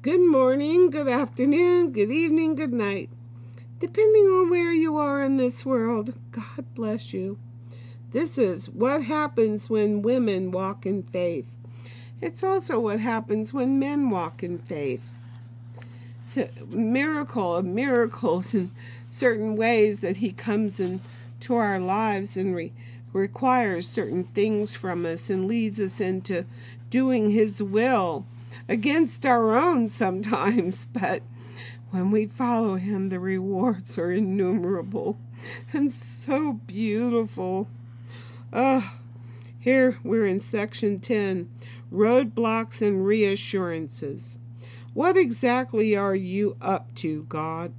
Good morning, good afternoon, good evening, good night. Depending on where you are in this world, God bless you. This is what happens when women walk in faith. It's also what happens when men walk in faith. It's a miracle of miracles in certain ways that He comes into our lives and requires certain things from us and leads us into doing His will against our own sometimes, but when we follow Him, the rewards are innumerable and so beautiful. Here we're in section 10, roadblocks and reassurances. What exactly are you up to, God?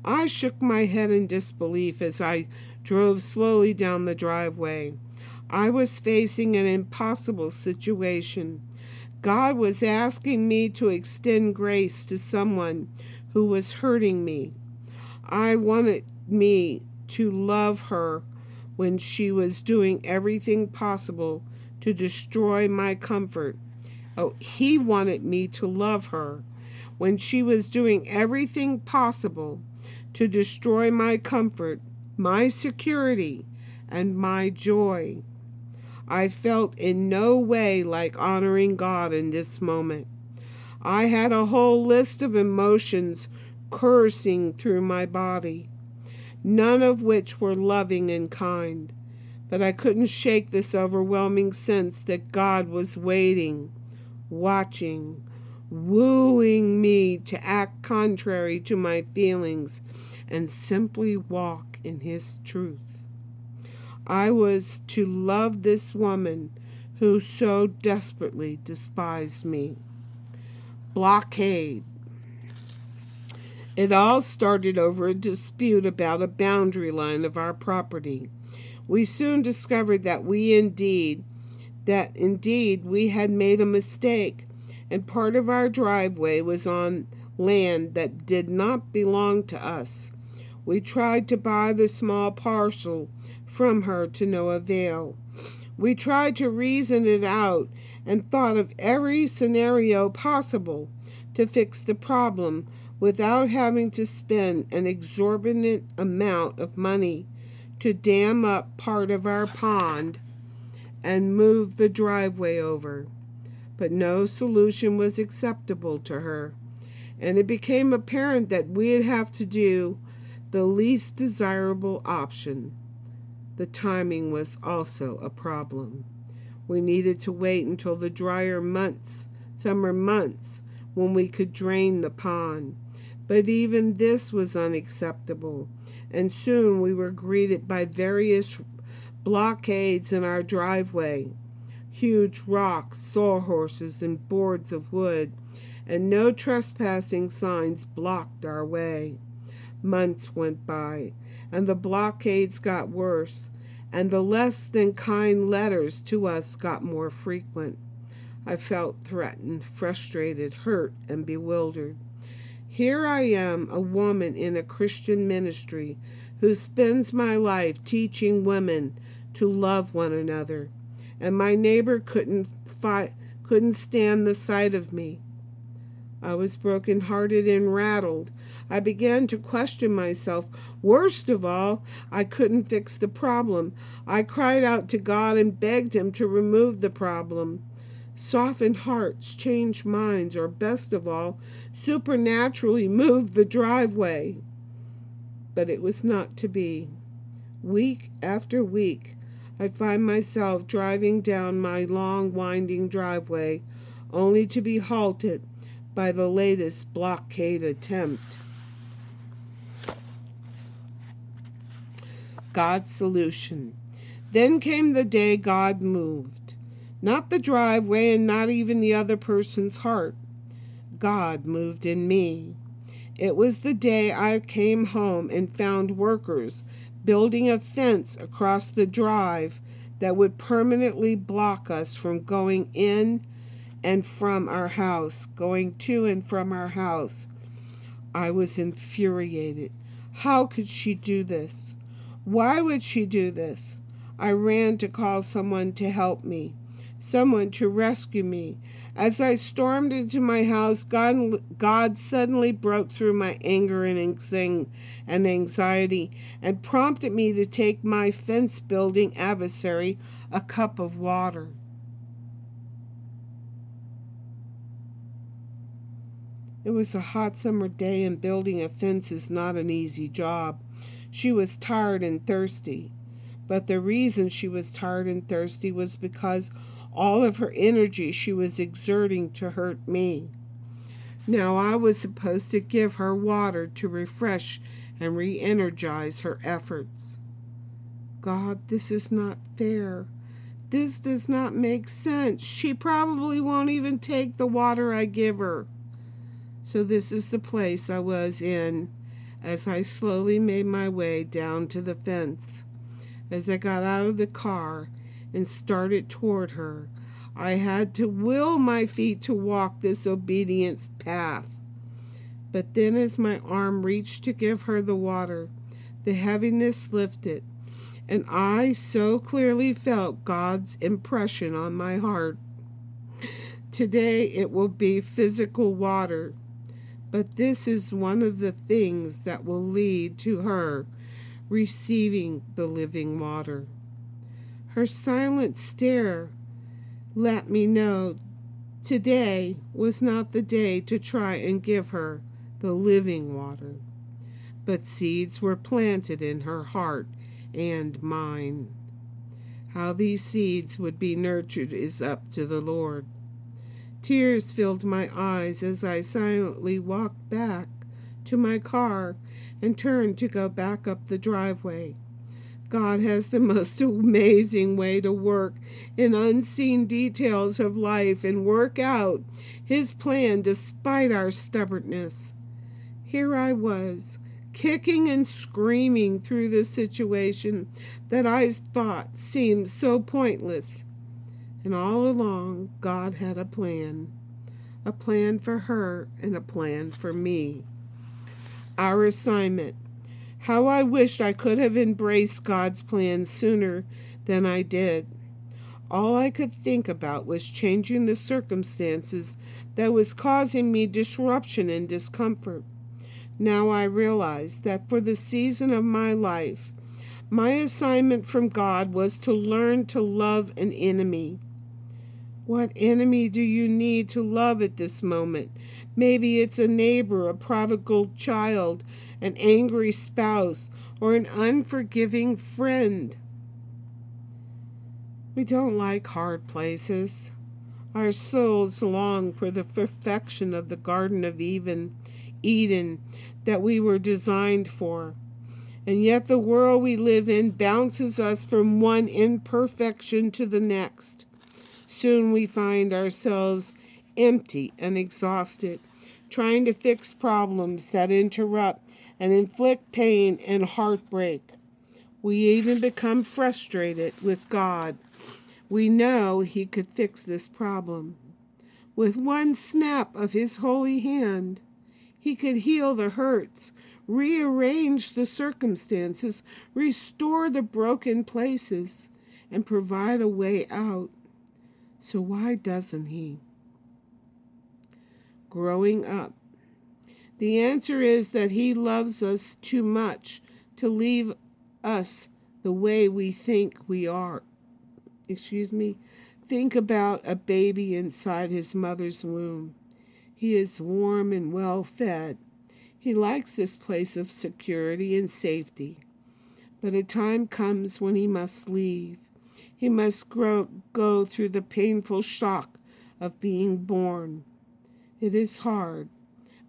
I shook my head in disbelief as I drove slowly down the driveway. I was facing an impossible situation. God was asking me to extend grace to someone who was hurting me. I wanted me to love her when she was doing everything possible to destroy my comfort. He wanted me to love her when she was doing everything possible to destroy my comfort, my security, and my joy. I felt in no way like honoring God in this moment. I had a whole list of emotions coursing through my body, none of which were loving and kind. But I couldn't shake this overwhelming sense that God was waiting, watching, wooing me to act contrary to my feelings and simply walk in His truth. I was to love this woman who so desperately despised me. Blockade. It all started over a dispute about a boundary line of our property. We soon discovered that indeed we had made a mistake, and part of our driveway was on land that did not belong to us. We tried to buy the small parcel from her to no avail. We tried to reason it out and thought of every scenario possible to fix the problem without having to spend an exorbitant amount of money to dam up part of our pond and move the driveway over. But no solution was acceptable to her, and it became apparent that we'd have to do the least desirable option. The timing was also a problem. We needed to wait until the drier summer months, when we could drain the pond. But even this was unacceptable, and soon we were greeted by various blockades in our driveway. Huge rocks, sawhorses, and boards of wood, and no trespassing signs blocked our way. Months went by, and the blockades got worse, and the less than kind letters to us got more frequent. I felt threatened, frustrated, hurt, and bewildered. Here I am, a woman in a Christian ministry who spends my life teaching women to love one another, and my neighbor couldn't stand the sight of me. I was broken-hearted and rattled. I began to question myself. Worst of all, I couldn't fix the problem. I cried out to God and begged Him to remove the problem. Soften hearts, change minds, or best of all, supernaturally move the driveway. But it was not to be. Week after week, I'd find myself driving down my long, winding driveway, only to be halted by the latest blockade attempt. God's solution. Then came the day God moved. Not the driveway and not even the other person's heart. God moved in me. It was the day I came home and found workers building a fence across the drive that would permanently block us from going in and from our house, going to and from our house. I was infuriated. How could she do this? Why would she do this? I ran to call someone to help me, someone to rescue me, As I stormed into my house, God suddenly broke through my anger and anxiety and prompted me to take my fence-building adversary a cup of water. It was a hot summer day, and building a fence is not an easy job. She was tired and thirsty. But the reason she was tired and thirsty was because all of her energy she was exerting to hurt me. Now I was supposed to give her water to refresh and re-energize her efforts. God, this is not fair. This does not make sense. She probably won't even take the water I give her. So this is the place I was in as I slowly made my way down to the fence. As I got out of the car and started toward her, I had to will my feet to walk this obedience path. But then as my arm reached to give her the water, the heaviness lifted, and I so clearly felt God's impression on my heart. Today it will be physical water, but this is one of the things that will lead to her receiving the living water. Her silent stare let me know today was not the day to try and give her the living water, but seeds were planted in her heart and mine. How these seeds would be nurtured is up to the Lord. Tears filled my eyes as I silently walked back to my car and turned to go back up the driveway. God has the most amazing way to work in unseen details of life and work out His plan despite our stubbornness. Here I was, kicking and screaming through this situation that I thought seemed so pointless. And all along, God had a plan for her and a plan for me. Our assignment. How I wished I could have embraced God's plan sooner than I did. All I could think about was changing the circumstances that was causing me disruption and discomfort. Now I realize that for the season of my life, my assignment from God was to learn to love an enemy. What enemy do you need to love at this moment? Maybe it's a neighbor, a prodigal child, an angry spouse, or an unforgiving friend. We don't like hard places. Our souls long for the perfection of the Garden of Eden that we were designed for. And yet the world we live in bounces us from one imperfection to the next. Soon we find ourselves empty and exhausted, trying to fix problems that interrupt and inflict pain and heartbreak. We even become frustrated with God. We know He could fix this problem. With one snap of His holy hand, He could heal the hurts, rearrange the circumstances, restore the broken places, and provide a way out. So why doesn't He? Growing up. The answer is that He loves us too much to leave us the way we think we are. Think about a baby inside his mother's womb. He is warm and well fed. He likes this place of security and safety. But a time comes when he must leave. He must go through the painful shock of being born. It is hard,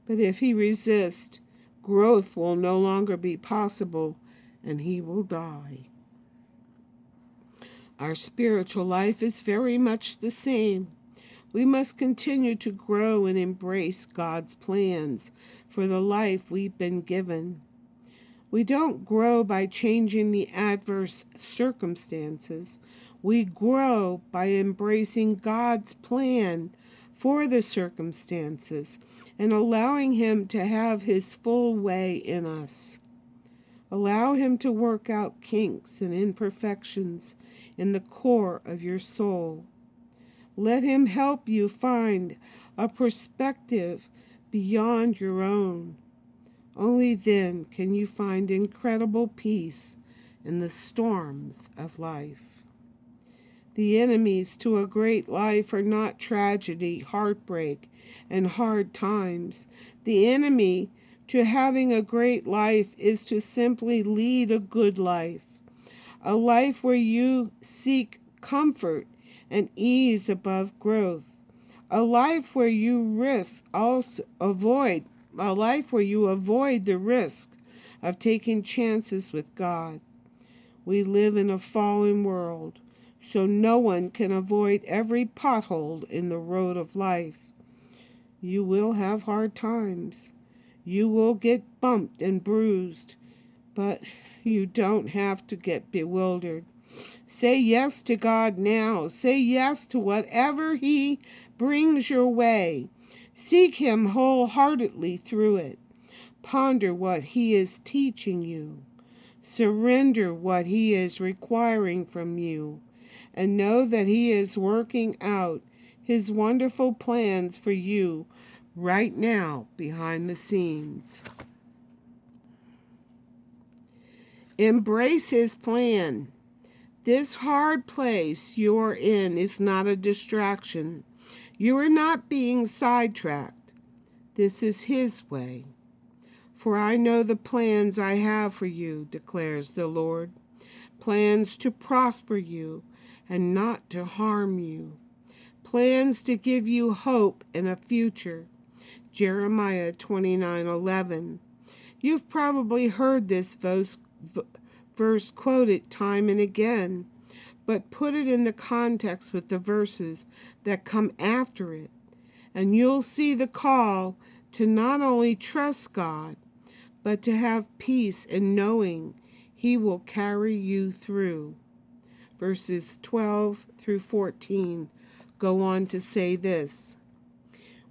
but if he resists, growth will no longer be possible and he will die. Our spiritual life is very much the same. We must continue to grow and embrace God's plans for the life we've been given. We don't grow by changing the adverse circumstances. We grow by embracing God's plan for the circumstances and allowing Him to have His full way in us. Allow Him to work out kinks and imperfections in the core of your soul. Let him help you find a perspective beyond your own. Only then can you find incredible peace in the storms of life. The enemies to a great life are not tragedy, heartbreak, and hard times. The enemy to having a great life is to simply lead a good life, a life where you seek comfort and ease above growth, a life where you avoid the risk of taking chances with God. We live in a fallen world, so no one can avoid every pothole in the road of life. You will have hard times. You will get bumped and bruised, but you don't have to get bewildered. Say yes to God now. Say yes to whatever He brings your way. Seek Him wholeheartedly through it. Ponder what He is teaching you. Surrender what He is requiring from you, and know that He is working out His wonderful plans for you right now behind the scenes. Embrace His plan. This hard place you're in is not a distraction. You are not being sidetracked. This is His way. For I know the plans I have for you, declares the Lord. Plans to prosper you and not to harm you. Plans to give you hope and a future. Jeremiah 29:11. You've probably heard this verse quoted time and again, but put it in the context with the verses that come after it, and you'll see the call to not only trust God, but to have peace in knowing He will carry you through. Verses 12 through 14 go on to say this: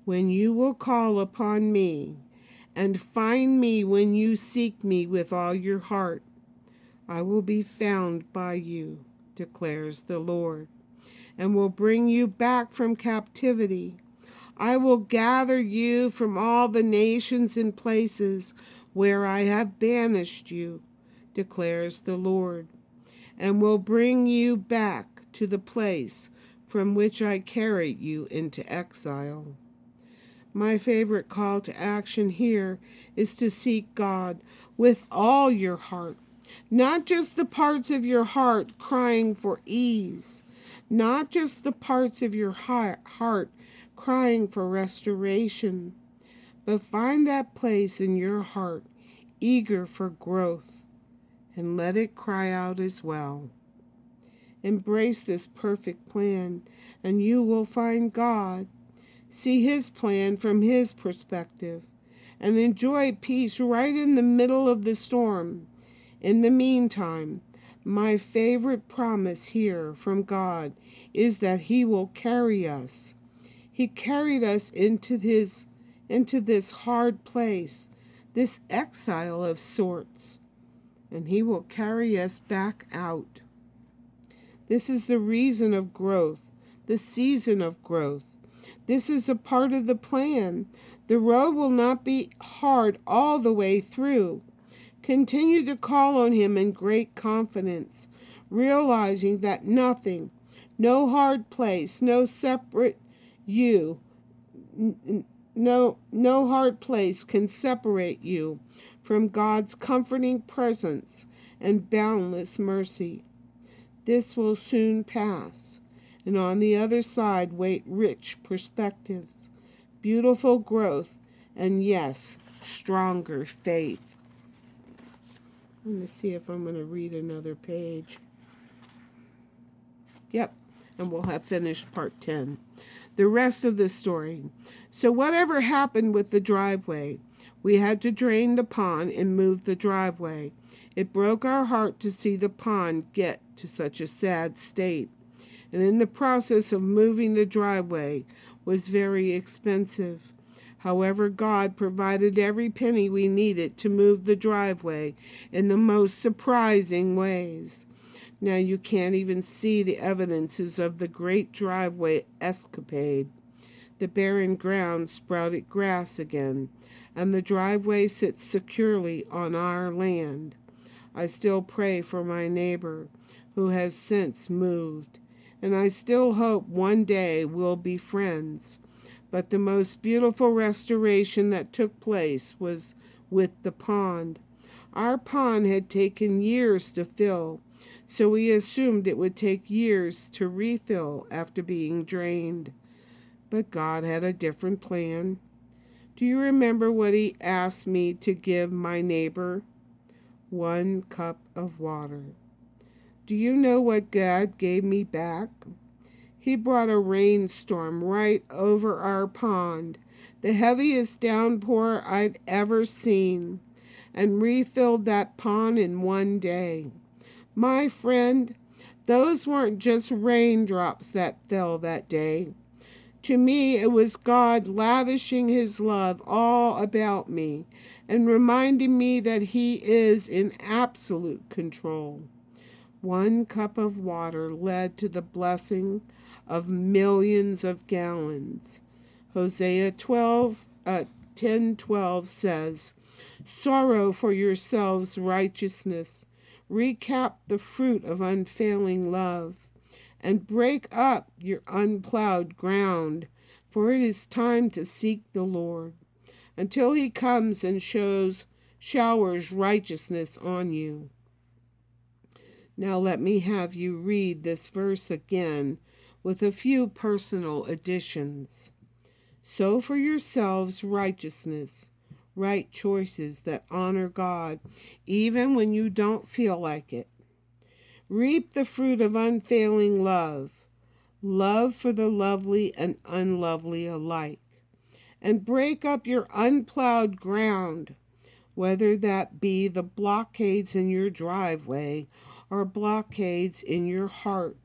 When you will call upon me, and find me when you seek me with all your heart, I will be found by you, declares the Lord, and will bring you back from captivity. I will gather you from all the nations and places where I have banished you, declares the Lord, and will bring you back to the place from which I carried you into exile. My favorite call to action here is to seek God with all your heart. Not just the parts of your heart crying for ease, not just the parts of your heart crying for restoration, but find that place in your heart eager for growth, and let it cry out as well. Embrace this perfect plan, and you will find God. See His plan from His perspective, and enjoy peace right in the middle of the storm. In the meantime, my favorite promise here from God is that He will carry us. He carried us into this hard place, this exile of sorts, and He will carry us back out. This is the reason of growth, the season of growth. This is a part of the plan. The road will not be hard all the way through. Continue to call on Him in great confidence, realizing that nothing, no hard place, no separate you, no hard place can separate you from God's comforting presence and boundless mercy. This will soon pass, and on the other side wait rich perspectives, beautiful growth, and yes, stronger faith. Let me see if I'm going to read another page. Yep, and we'll have finished part 10. The rest of the story. So whatever happened with the driveway, we had to drain the pond and move the driveway. It broke our heart to see the pond get to such a sad state. And in the process of moving the driveway was very expensive. However, God provided every penny we needed to move the driveway in the most surprising ways. Now you can't even see the evidences of the great driveway escapade. The barren ground sprouted grass again, and the driveway sits securely on our land. I still pray for my neighbor, who has since moved, and I still hope one day we'll be friends. But the most beautiful restoration that took place was with the pond. Our pond had taken years to fill, so we assumed it would take years to refill after being drained. But God had a different plan. Do you remember what He asked me to give my neighbor? 1 cup of water. Do you know what God gave me back? He brought a rainstorm right over our pond, the heaviest downpour I'd ever seen, and refilled that pond in one day. My friend, those weren't just raindrops that fell that day. To me, it was God lavishing His love all about me and reminding me that He is in absolute control. 1 cup of water led to the blessing of millions of gallons. Hosea 10:12 says, "Sorrow for yourselves righteousness, recap the fruit of unfailing love, and break up your unplowed ground, for it is time to seek the Lord, until He comes and showers righteousness on you." Now let me have you read this verse again with a few personal additions. Sow for yourselves righteousness, right choices that honor God, even when you don't feel like it. Reap the fruit of unfailing love, love for the lovely and unlovely alike. And break up your unplowed ground, whether that be the blockades in your driveway or blockades in your heart.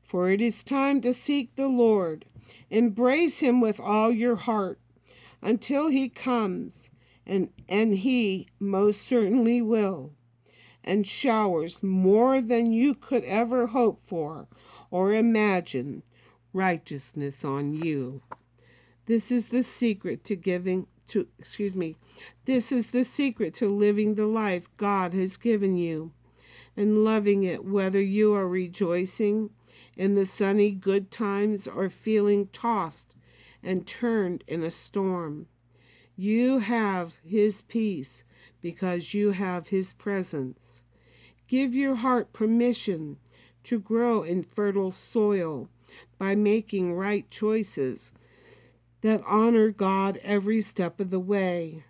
For it is time to seek the Lord. Embrace Him with all your heart until He comes, and He most certainly will, and showers more than you could ever hope for or imagine righteousness on you. This is the secret to This is the secret to living the life God has given you and loving it, whether you are rejoicing in the sunny good times or feeling tossed and turned in a storm. You have His peace because you have His presence. Give your heart permission to grow in fertile soil by making right choices that honor God every step of the way.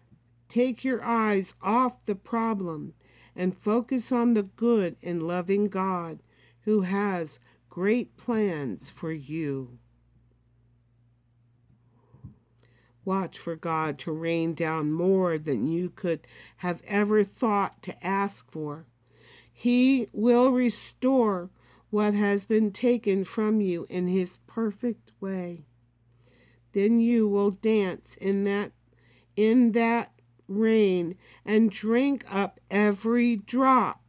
Take your eyes off the problem and focus on the good and loving God who has great plans for you. Watch for God to rain down more than you could have ever thought to ask for. He will restore what has been taken from you in His perfect way. Then you will dance in that rain and drink up every drop.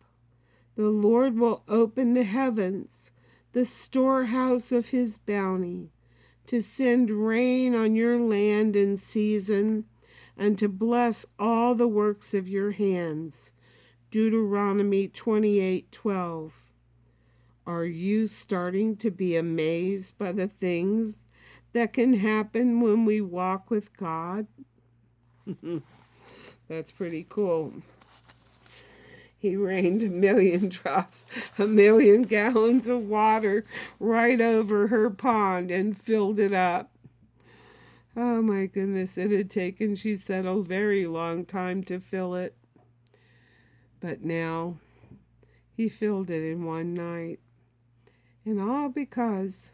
The Lord will open the heavens, the storehouse of His bounty, to send rain on your land in season, and to bless all the works of your hands. Deuteronomy 28:12. Are you starting to be amazed by the things that can happen when we walk with God? That's pretty cool. He rained 1,000,000 drops, 1,000,000 gallons of water right over her pond and filled it up. Oh my goodness, it had taken, she said, a very long time to fill it. But now He filled it in one night. And all because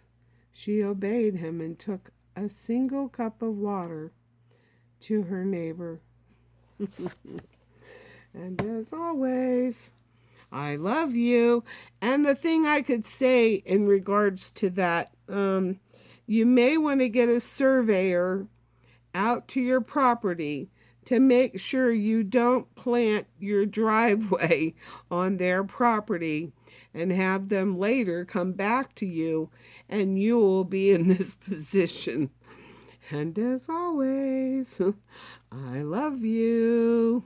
she obeyed Him and took a single cup of water to her neighbor. And as always, I love you. And the thing I could say in regards to that, you may want to get a surveyor out to your property to make sure you don't plant your driveway on their property and have them later come back to you and you will be in this position. And as always, I love you.